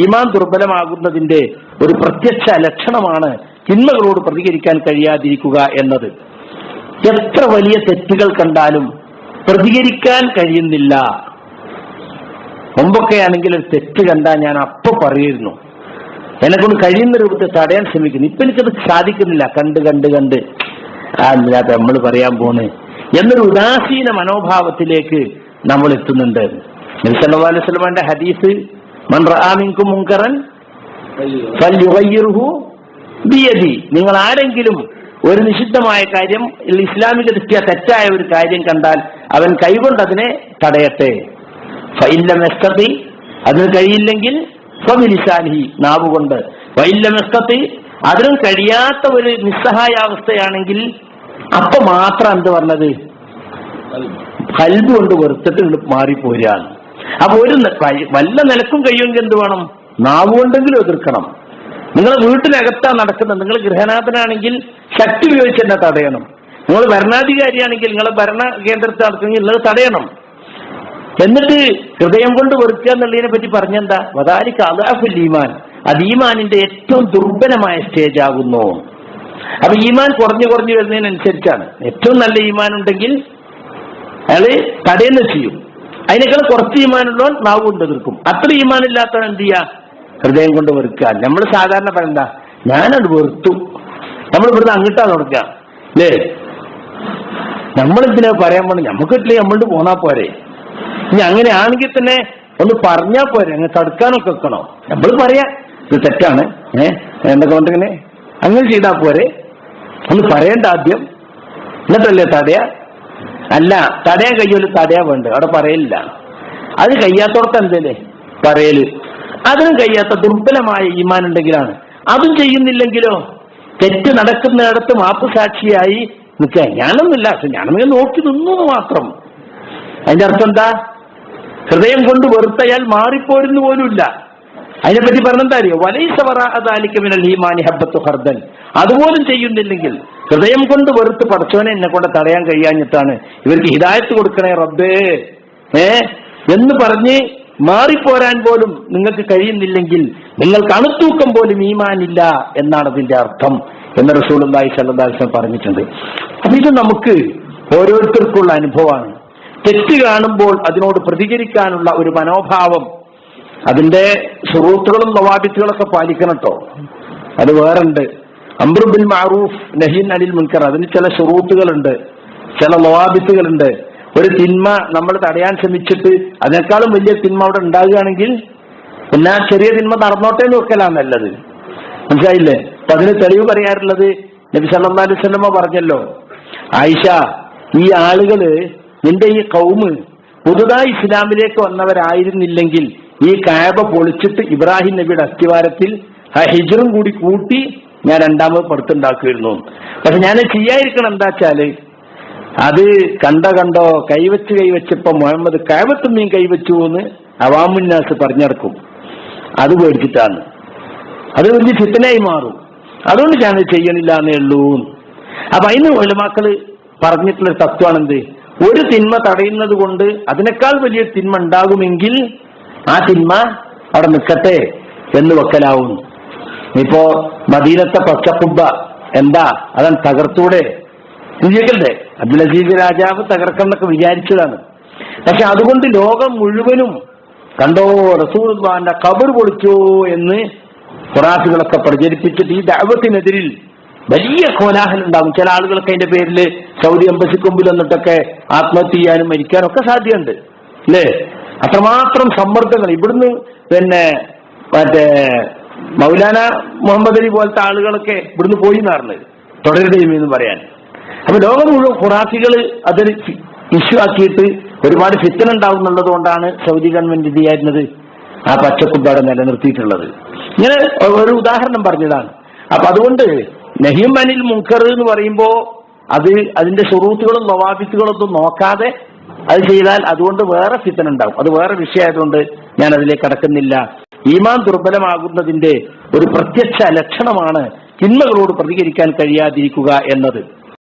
ഈമാൻ ദുർബലമാകുന്നതിന്റെ ഒരു പ്രത്യക്ഷ ലക്ഷണമാണ് തിന്മകളോട് പ്രതികരിക്കാൻ കഴിയാതിരിക്കുക എന്നത്. എത്ര വലിയ തെറ്റുകൾ കണ്ടാലും പ്രതികരിക്കാൻ കഴിയുന്നില്ല. മുമ്പൊക്കെ ആണെങ്കിൽ ഒരു തെറ്റ് കണ്ടാൽ ഞാൻ അപ്പൊ പറയുന്നു, എന്നെക്കൊണ്ട് കഴിയുന്ന രൂപത്തിൽ തടയാൻ ശ്രമിക്കുന്നു. ഇപ്പൊ എനിക്കത് സാധിക്കുന്നില്ല. കണ്ട് കണ്ട് കണ്ട് അല്ലാതെ നമ്മൾ പറയാൻ പോണ് എന്നൊരു ഉദാസീന മനോഭാവത്തിലേക്ക് നമ്മൾ എത്തുന്നുണ്ട്. നബി സല്ലല്ലാഹു അലൈഹി വസല്ലമയുടെ ഹദീസ്, മൻ റആ മിൻകും മുൻകറൻ ഫൽയുഗയ്യിർഹു ബിയദി, നിങ്ങൾ ആരെങ്കിലും ഒരു നിഷിദ്ധമായ കാര്യം, ഇസ്ലാമിക ദൃഷ്ട്യാ തെറ്റായ ഒരു കാര്യം കണ്ടാൽ അവൻ കൈകൊണ്ട് അതിനെ തടയട്ടെ. ഫഇൻ ലം യസ്തതി, അതിന് കഴിയില്ലെങ്കിൽ ഫബിലിസാനിഹി, നാവുകൊണ്ട്. ഫഇൻ ലം യസ്തതി, അതിനും കഴിയാത്ത ഒരു നിസ്സഹായാവസ്ഥയാണെങ്കിൽ അപ്പൊ മാത്രം എന്ത് പറഞ്ഞത്, ഖൽബ് കൊണ്ട് വെറുത്തിട്ട് മാറിപ്പോരാണ്. അപ്പൊ ഒരു വല്ല നിലക്കും കഴിയുമെങ്കിൽ എന്ത് വേണം, നാവുകൊണ്ടെങ്കിലും എതിർക്കണം. നിങ്ങൾ വീട്ടിനകത്താ നടക്കുന്നത്, നിങ്ങൾ ഗൃഹനാഥനാണെങ്കിൽ ശക്തി ഉപയോഗിച്ച് തന്നെ തടയണം. നിങ്ങൾ ഭരണാധികാരിയാണെങ്കിൽ നിങ്ങളെ ഭരണ കേന്ദ്രത്തിൽ നടക്കുമെങ്കിൽ നിങ്ങൾ തടയണം. എന്നിട്ട് ഹൃദയം കൊണ്ട് വെറുക്കുക എന്നുള്ളതിനെ പറ്റി പറഞ്ഞെന്താ, വദാലിക അദ്അഫുൽ ഈമാൻ, അത് ഈമാനിന്റെ ഏറ്റവും ദുർബലമായ സ്റ്റേജ് ആകുന്നു. അപ്പൊ ഈമാൻ കുറഞ്ഞു കുറഞ്ഞു വരുന്നതിനനുസരിച്ചാണ്. ഏറ്റവും നല്ല ഈമാൻ ഉണ്ടെങ്കിൽ അയാള് തടയുന്ന ചെയ്യും. അതിനേക്കാൾ കുറച്ച് ഈമാനുള്ളവൻ നാവ് കൊണ്ട് എതിർക്കും. അത്ര ഈമാനില്ലാത്തവൻ എന്ത് ചെയ്യാ, ഹൃദയം കൊണ്ട് വെറുക്കുക. നമ്മൾ സാധാരണ പറയണ്ട, ഞാനത് വെറുത്തു, നമ്മൾ ഇവിടുന്ന് അങ്ങോട്ടാ തുടക്കുക അല്ലേ. നമ്മളെന്തിനാ പറയാൻ പോണേ, നമുക്കിട്ടില്ലേ നമ്മളുടെ പോന്നാ പോരെ. ഇനി അങ്ങനെ ആണെങ്കിൽ തന്നെ ഒന്ന് പറഞ്ഞാൽ പോരെ, അങ്ങനെ തടുക്കാനൊക്കെ വെക്കണോ? നമ്മൾ പറയാ ഇത് തെറ്റാണ്, എന്തൊക്കെ കൊണ്ടിങ്ങനെ അങ്ങനെ ചെയ്താൽ പോരെ, ഒന്ന് പറയണ്ട ആദ്യം, എന്നിട്ടല്ലേ തടയാ. അല്ല, തടയാൻ കഴിയുമല്ലോ, തടയാ വേണ്ട, അവിടെ പറയലില്ല. അത് കഴിയാത്തോടത്ത് എന്തല്ലേ പറയല്. അതിനും കഴിയാത്ത ദുർബലമായ ഈമാൻ ഉണ്ടെങ്കിലാണ്. അതും ചെയ്യുന്നില്ലെങ്കിലോ, തെറ്റ് നടക്കുന്നിടത്ത് മാപ്പ് സാക്ഷിയായി നിൽക്കുക. ഞാനൊന്നുമില്ല, പക്ഷെ ഞാനൊന്നും നോക്കി നിന്നു മാത്രം. അതിന്റെ അർത്ഥം എന്താ, ഹൃദയം കൊണ്ട് വെറുത്തയാൽ മാറിപ്പോരുന്നു പോലുമില്ല. അതിനെപ്പറ്റി പറഞ്ഞെന്താ അറിയോ, വലൈസ വറാഅ ദാലിക മിനൽ ഈമാനി ഹബ്ബത്തു ഖർദൽ, അതുപോലും ചെയ്യുന്നില്ലെങ്കിൽ ഹൃദയം കൊണ്ട് വെറുത്ത് പടച്ചോനെ എന്നെ കൊണ്ട് തടയാൻ കഴിയാഞ്ഞിട്ടാണ്, ഇവർക്ക് ഹിദായത്ത് കൊടുക്കണേ റബ്ബേ എന്ന് പറഞ്ഞ് മാറിപ്പോരാൻ പോലും നിങ്ങൾക്ക് കഴിയുന്നില്ലെങ്കിൽ നിങ്ങൾക്ക് അണുത്തൂക്കം പോലും ഈമാനില്ല എന്നാണ് അതിന്റെ അർത്ഥം എന്ന് റസൂലുള്ളാഹി സ്വല്ലല്ലാഹു അലൈഹി വസല്ലം പറഞ്ഞിട്ടുണ്ട്. അപ്പൊ ഇത് നമുക്ക് ഓരോരുത്തർക്കുള്ള അനുഭവമാണ്. തെറ്റ് കാണുമ്പോൾ അതിനോട് പ്രതികരിക്കാനുള്ള ഒരു മനോഭാവം, അതിന്റെ ശുറൂത്തുകളും നവാബിത്തുകളൊക്കെ പാലിക്കണം കേട്ടോ. അത് വേറുണ്ട്. അംറു ബിൽ മഅറൂഫ് നഹ്യൻ അനിൽ മുൻകർ, അതിന് ചില ശുറൂത്തുകളുണ്ട്, ചില നവാബിത്തുകളുണ്ട്. ഒരു തിന്മ നമ്മൾ തടയാൻ ശ്രമിച്ചിട്ട് അതിനേക്കാളും വലിയ തിന്മ അവിടെ ഉണ്ടാകുകയാണെങ്കിൽ പിന്നെ ചെറിയ തിന്മ നടന്നോട്ടേ നോക്കലാണ് നല്ലത്. മനസ്സിലായില്ലേ? അപ്പൊ അതിന് തെളിവ് പറയാറുള്ളത് നബി സല്ലല്ലാഹു അലൈഹി വസല്ലം പറഞ്ഞല്ലോ, ആയിഷ, ഈ ആളുകള്, നിന്റെ ഈ ഖൗമ് പുതുതായി ഇസ്ലാമിലേക്ക് വന്നവരായിരുന്നില്ലെങ്കിൽ ഈ കഅബ പൊളിച്ചിട്ട് ഇബ്രാഹിം നബിയുടെ അസ്ഥിവാരത്തിൽ ആ ഹിജ്റും കൂടി കൂട്ടി ഞാൻ രണ്ടാമത് പടുത്തുണ്ടാക്കുമായിരുന്നു. പക്ഷെ ഞാൻ ചെയ്യാതിരിക്കണം എന്താ വെച്ചാല്, അത് കണ്ടോ കൈവച്ചപ്പോ മുഹമ്മദ് കഅബത്തുമ്മീൻ കൈവച്ചു എന്ന് അവാമുന്നാസ് പറഞ്ഞിറക്കും. അത് പേടിച്ചിട്ടാണ്, അത് വലിയ ഫിത്നയായി മാറും. അതുകൊണ്ട് ഞാൻ ചെയ്യണില്ല എന്നേ ഉള്ളൂ. അപ്പൊ അതിന് ഉലമാക്കള് പറഞ്ഞിട്ടുള്ളൊരു തത്വമാണെന്ത്, ഒരു തിന്മ തടയുന്നത് കൊണ്ട് അതിനേക്കാൾ വലിയ തിന്മ ഉണ്ടാകുമെങ്കിൽ ആ തിന്മ അവിടെ നിൽക്കട്ടെ എന്ന് വെക്കലാവും. ഇപ്പോ മദീനത്തെ പച്ചക്കുബ്ബ എന്താ, അതാണ് തകർത്തൂടെ ചിന്തിക്കണ്ടേ? അബ്ദുൽ അസീസ് രാജാവ് തകർക്കണമെന്നൊക്കെ വിചാരിച്ചതാണ്. പക്ഷെ അതുകൊണ്ട് ലോകം മുഴുവനും കണ്ടോ റസൂലുള്ളാഹിന്റെ ഖബർ പൊളിച്ചോ എന്ന് ഖുറാഫികളൊക്കെ പ്രചരിപ്പിച്ചിട്ട് ഈ ദഅവത്തിനെതിരിൽ വലിയ കോലാഹലം ഉണ്ടാകും. ചില ആളുകളൊക്കെ അതിന്റെ പേരിൽ സൗദി എംബസിക്ക് മുമ്പിൽ വന്നിട്ടൊക്കെ ആത്മഹത്യ ചെയ്യാനും മരിക്കാനും ഒക്കെ സാധ്യതയുണ്ട് അല്ലേ? അത്രമാത്രം സമ്മർദ്ദങ്ങൾ. ഇവിടുന്ന് പിന്നെ മറ്റേ മൗലാന മുഹമ്മദ് അലി പോലത്തെ ആളുകളൊക്കെ ഇവിടുന്ന് പോയി നടന്നത് തുടരുകയെന്ന് പറയാൻ. അപ്പൊ ലോകം മുഴുവൻ ഖുറാഫികള് അതൊരു ഇഷ്യൂ ആക്കിയിട്ട് ഒരുപാട് ഫിത്ന ഉണ്ടാവും എന്നുള്ളത് കൊണ്ടാണ് സൗദി ഗവൺമെന്റ് ഇത് ചെയ്യായിരുന്നത്, ആ പച്ചക്കുബ്ബാടെ നിലനിർത്തിയിട്ടുള്ളത്. ഇങ്ങനെ ഒരു ഉദാഹരണം പറഞ്ഞതാണ്. അപ്പൊ അതുകൊണ്ട് നഹ്യും അനിൽ മുൻകർ എന്ന് പറയുമ്പോ അത് അതിന്റെ ശുറൂത്തുകളും നവാബിത്തുകളും ഒന്നും നോക്കാതെ അത് ചെയ്താൽ അതുകൊണ്ട് വേറെ ഫിത്ന ഉണ്ടാവും. അത് വേറെ വിഷയമായതുകൊണ്ട് ഞാൻ അതിലേക്ക് കടക്കുന്നില്ല. ഈമാൻ ദുർബലമാകുന്നതിന്റെ ഒരു പ്രത്യക്ഷ ലക്ഷണമാണ് തിന്മകളോട് പ്രതികരിക്കാൻ കഴിയാതിരിക്കുക എന്നത്.